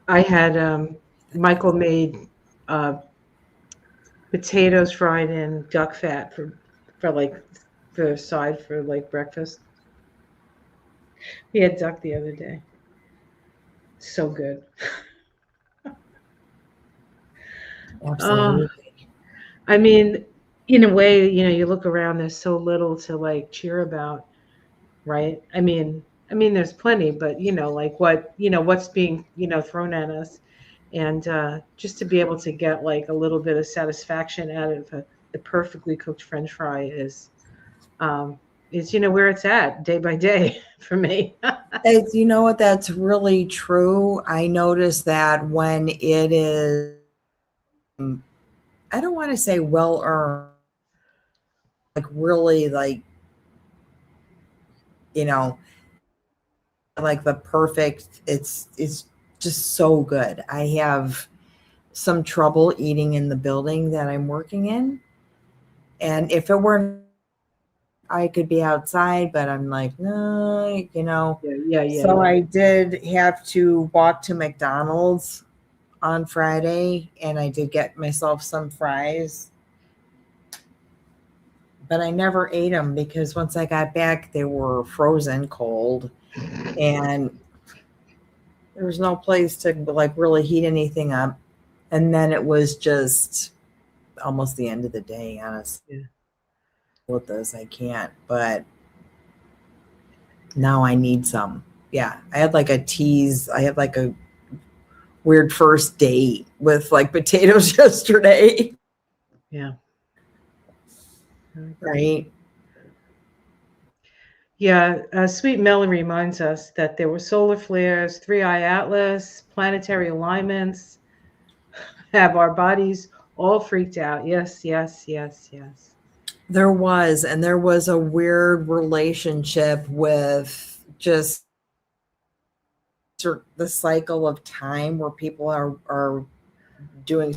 I had Michael made uh, potatoes fried in duck fat for like for a side for like breakfast. He had duck the other day. So good. Uh, Absolutely. I mean, in a way, you look around, there's so little to like cheer about, right? I mean, there's plenty, but like what's being, thrown at us, and just to be able to get like a little bit of satisfaction out of a perfectly cooked French fry um, is where it's at day by day for me. You know what? That's really true. I notice that when it is, I don't want to say well earned, like really like, you know, like the perfect, it's just so good. I have some trouble eating in the building that I'm working in. And if it weren't, I could be outside, but I'm like, no. So Yeah. I did have to walk to McDonald's on Friday and I did get myself some fries, but I never ate them because once I got back, they were frozen cold and there was no place to like really heat anything up. And then it was just almost the end of the day, honestly. Yeah. With this, I can't, but now I need some. Yeah. I had like a tease. I had like a weird first date with like potatoes yesterday. Yeah. Right. Yeah, Sweet Melody reminds us that there were solar flares, three-eye atlas, planetary alignments, have our bodies all freaked out. Yes, yes, yes, yes. There was, and there was a weird relationship with just the cycle of time where people are doing,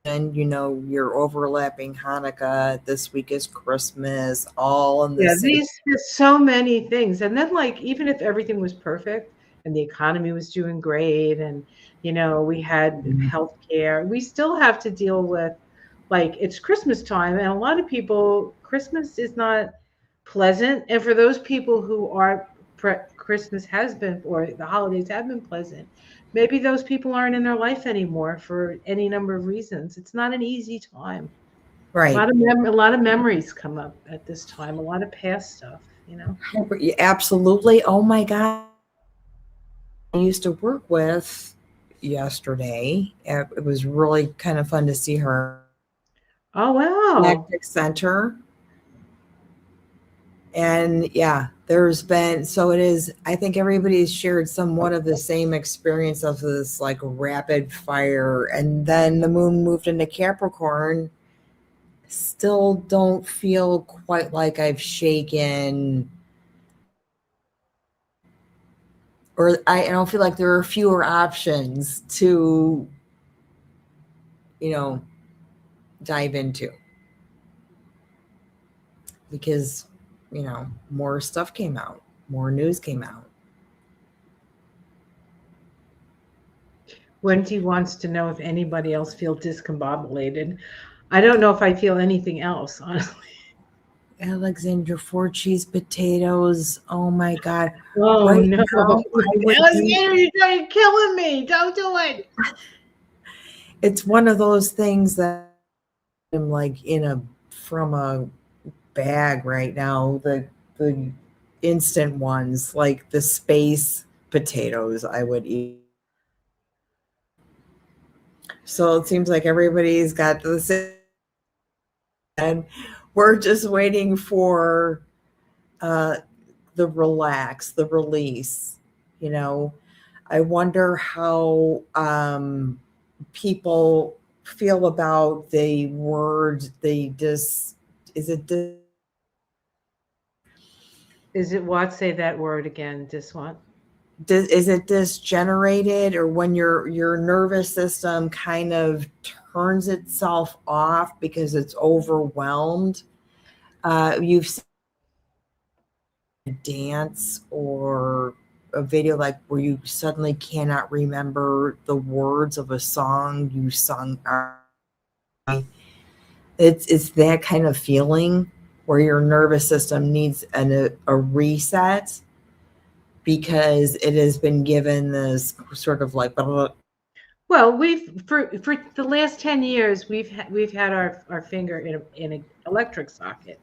and you're overlapping Hanukkah. This week is Christmas, all in the Yeah, same. there's so many things. And then like even if everything was perfect and the economy was doing great and we had healthcare, we still have to deal with like it's Christmas time and a lot of people Christmas is not pleasant. And for those people who are Christmas has been or the holidays have been pleasant, maybe those people aren't in their life anymore for any number of reasons. It's not an easy time. Right. A lot of memories come up at this time, a lot of past stuff. Absolutely. Oh my God. I used to work with yesterday. It was really kind of fun to see her. Oh, wow. Electric Center. And yeah, there's been, so it is, I think everybody's shared somewhat of the same experience of this like rapid fire. And then the moon moved into Capricorn. Still don't feel quite like I've shaken, or I don't feel like there are fewer options to, you know, dive into because, more stuff came out, more news came out. Wendy wants to know if anybody else feels discombobulated. I don't know if I feel anything else, honestly. Alexandra Four cheese potatoes. Oh my God. Oh, Right no. now, I would eat. Alexander, you're killing me. Don't do it. It's one of those things that I'm like from a bag right now. The instant ones, like the space potatoes, I would eat. So it seems like everybody's got the same, and we're just waiting for uh, the relax, the release. You know, I wonder how people feel about the word, is it Is it what? Say that word again. This one. is it dysgenerated, or when your nervous system kind of turns itself off because it's overwhelmed? You've seen a dance or a video like where you suddenly cannot remember the words of a song you sung. It's that kind of feeling where your nervous system needs a reset because it has been given this sort of like Well, we've for the last 10 years we've had our finger in an electric socket.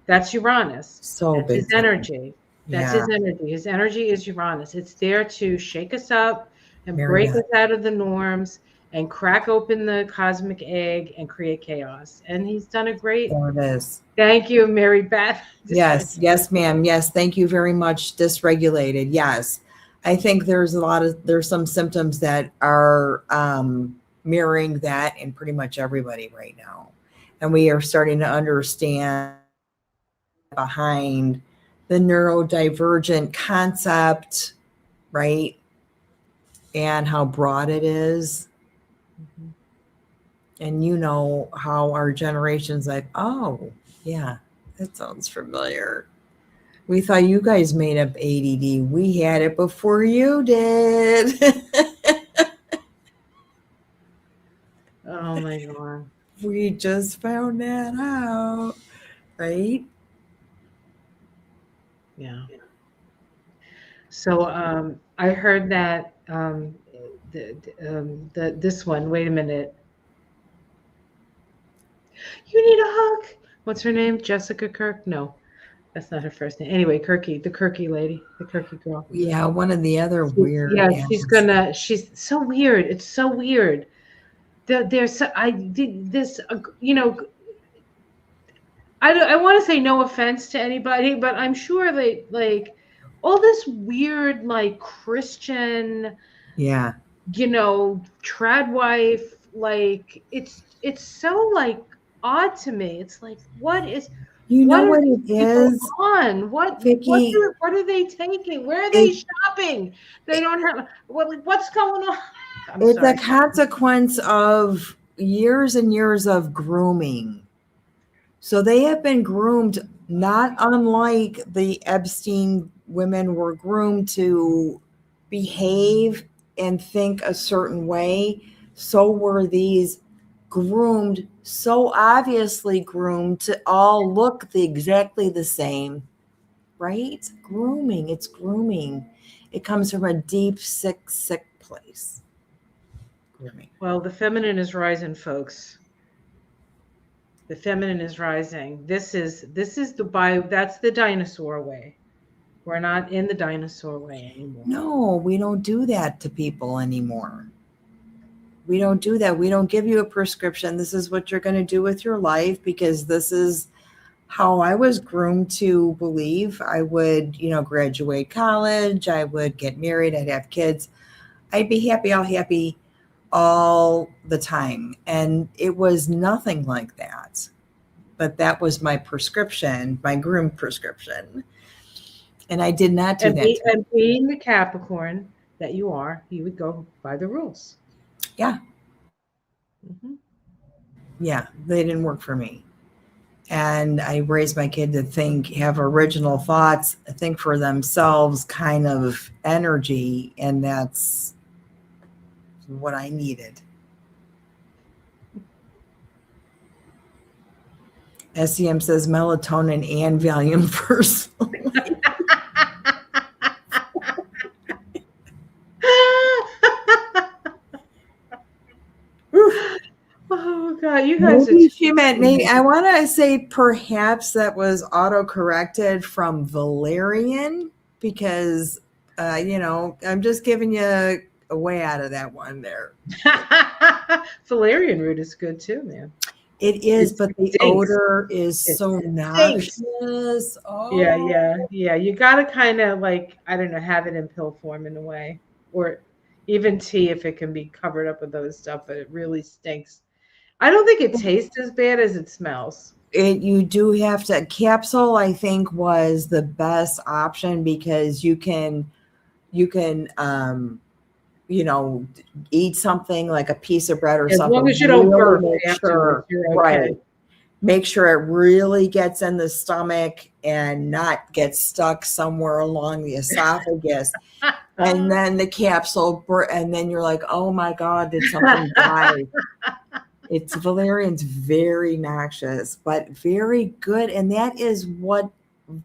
That's Uranus. so That's his big time. energy. That's Yeah, his energy. His energy is Uranus. It's there to shake us up and Mary break Beth. us out of the norms and crack open the cosmic egg and create chaos. And he's done a great. There it is. Thank you, Mary Beth. Yes, yes, ma'am. Yes, thank you very much. Dysregulated. Yes. I think there's some symptoms that are mirroring that in pretty much everybody right now. And we are starting to understand behind the neurodivergent concept, right? And how broad it is. Mhm. And you know how our generation's like, oh, yeah, that sounds familiar. We thought you guys made up ADD. We had it before you did. Oh my God. We just found that out, right? Yeah. So I heard that this one. Wait a minute. You need a hug. What's her name? Jessica Kirk? No, that's not her first name. Anyway, Kirky, the Kirky lady, the Kirky girl. Yeah, one of the other Yeah, weird ads. she's so weird. It's so weird. There's, I did this, I want to say no offense to anybody, but I'm sure they like all this weird, like Christian, Yeah. trad wife, like it's so like odd to me. It's like You what know are what these it people is, on? Vicky? What are they taking? Where are they It, shopping? They don't have what's going on? I'm it's a sorry. consequence of years and years of grooming. So they have been groomed, not unlike the Epstein women were groomed to behave and think a certain way. So were these groomed, so obviously groomed to all look exactly the same, right? Grooming, it's grooming. It comes from a deep, sick, sick place. Grooming. Well, the feminine is rising, folks. The feminine is rising. This is that's the dinosaur way. We're not in the dinosaur way anymore. No, we don't do that to people anymore. We don't do that. We don't give you a prescription. This is what you're going to do with your life because this is how I was groomed to believe. I would, graduate college. I would get married. I'd have kids. I'd be happy, all the time. And it was nothing like that. But that was my prescription, my groom prescription. And I did not do that. And being the Capricorn that you are, you would go by the rules. Yeah. Mm-hmm. Yeah, they didn't work for me. And I raised my kid to have original thoughts, think for themselves kind of energy. And that's what I needed. SEM says melatonin and Valium personally. Oh God, you guys Maybe she meant I want to say perhaps that was auto-corrected from Valerian because, I'm just giving you a way out of that one there. Valerian root is good too, man. It is, but the odor is so stinks. noxious. Oh. Yeah. You got to kind of like, I don't know, have it in pill form in a way, or Even tea, if it can be covered up with those stuff, but it really stinks. I don't think it tastes as bad as it smells. You do have to capsule, I think, was the best option because you can eat something like a piece of bread or As long something, as you don't really burp make afterwards, sure, you're okay. right, make sure it really gets in the stomach and not get stuck somewhere along the esophagus. And then the capsule, and then you're like, oh my God, did something die? Valerian's very noxious, but very good. And that is what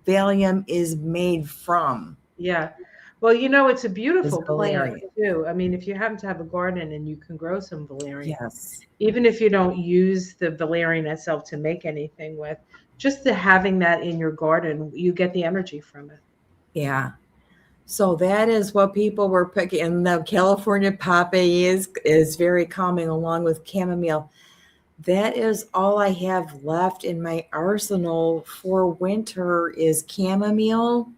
Valium is made from. Yeah. Well, it's a beautiful Is plant valerian. too. I mean, if you happen to have a garden and you can grow some valerian, Yes. even if you don't use the valerian itself to make anything with, just having that in your garden, you get the energy from it. Yeah. So that is what people were picking. And the California poppy is very calming along with chamomile. That is all I have left in my arsenal for winter is chamomile.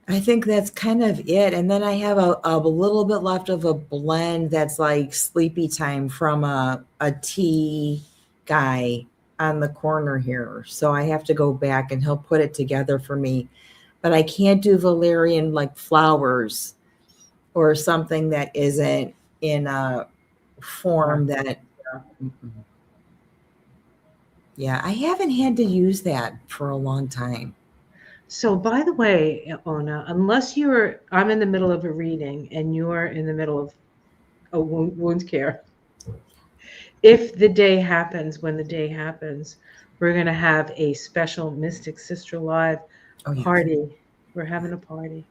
I think that's kind of it. And then I have a little bit left of a blend that's like sleepy time from a tea guy on the corner here. So I have to go back and he'll put it together for me. But I can't do valerian like flowers or something that isn't in a form that. Yeah, I haven't had to use that for a long time. So, by the way, Ona, unless I'm in the middle of a reading and you're in the middle of a wound care, if the day happens, when the day happens, we're going to have a special Mystic Sister Live party. We're having a party.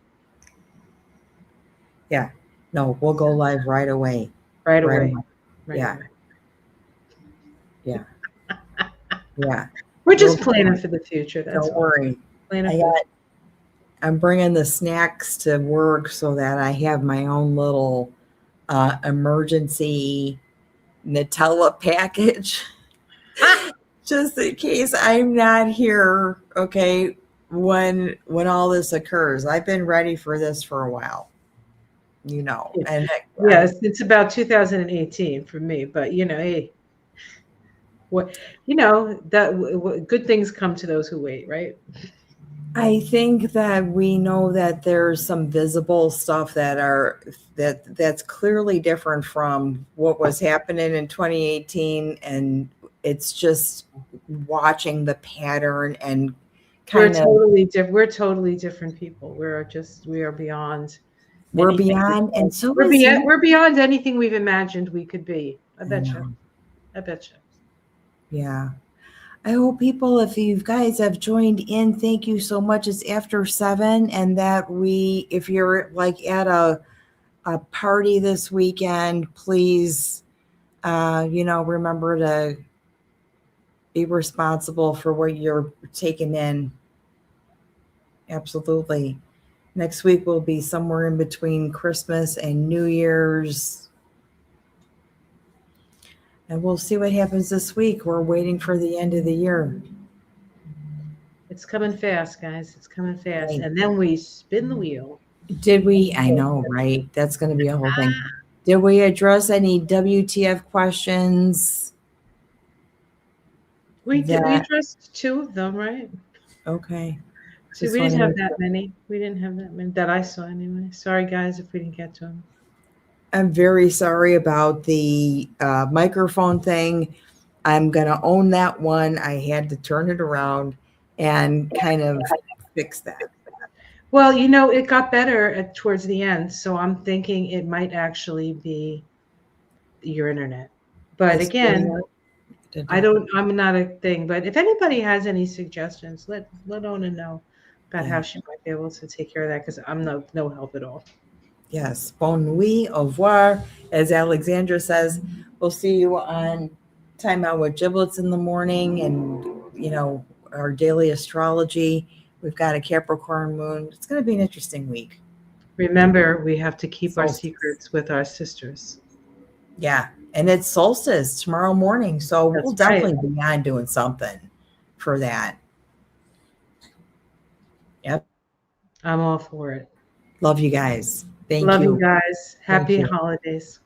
Yeah. No, we'll go live right away. Right away. Yeah. Yeah. Yeah. We're just planning for the future. Don't worry. I'm bringing the snacks to work so that I have my own little emergency Nutella package just in case I'm not here. Okay. When all this occurs, I've been ready for this for a while, and yes, it's about 2018 for me, but hey, that good things come to those who wait, right? I think that we know that there's some visible stuff that's clearly different from what was happening in 2018, and it's just watching the pattern and we're totally different. We're totally different people. We are beyond. We're beyond, and so we're beyond anything we've imagined we could be. I bet you. Yeah. I hope people, if you guys have joined in, thank you so much. It's after 7, and that if you're like at a party this weekend, please, remember to be responsible for what you're taking in. Absolutely. Next week will be somewhere in between Christmas and New Year's. And we'll see what happens this week. We're waiting for the end of the year. It's coming fast, guys. It's coming fast. Right. And then we spin the wheel. Did we? I know, right? That's going to be a whole thing. Did we address any WTF questions? We addressed 2 of them, right? Okay. So we didn't have that many. We didn't have that many that I saw anyway. Sorry, guys, if we didn't get to them. I'm very sorry about the microphone thing. I'm going to own that one. I had to turn it around and kind of fix that. Well, it got better towards the end. So I'm thinking it might actually be your internet. But again, I'm not a thing. But if anybody has any suggestions, let Ona know about how she might be able to take care of that, because I'm no help at all. Yes. Bon nuit, au revoir. As Alexandra says, we'll see you on Time Out with Giblets in the morning and, our daily astrology. We've got a Capricorn moon. It's going to be an interesting week. Remember, we have to keep our secrets with our sisters. Yeah. And it's solstice tomorrow morning. So we'll definitely be on doing something for that. Yep. I'm all for it. Love you guys. Thank Love you you. guys. Thank Happy you. holidays.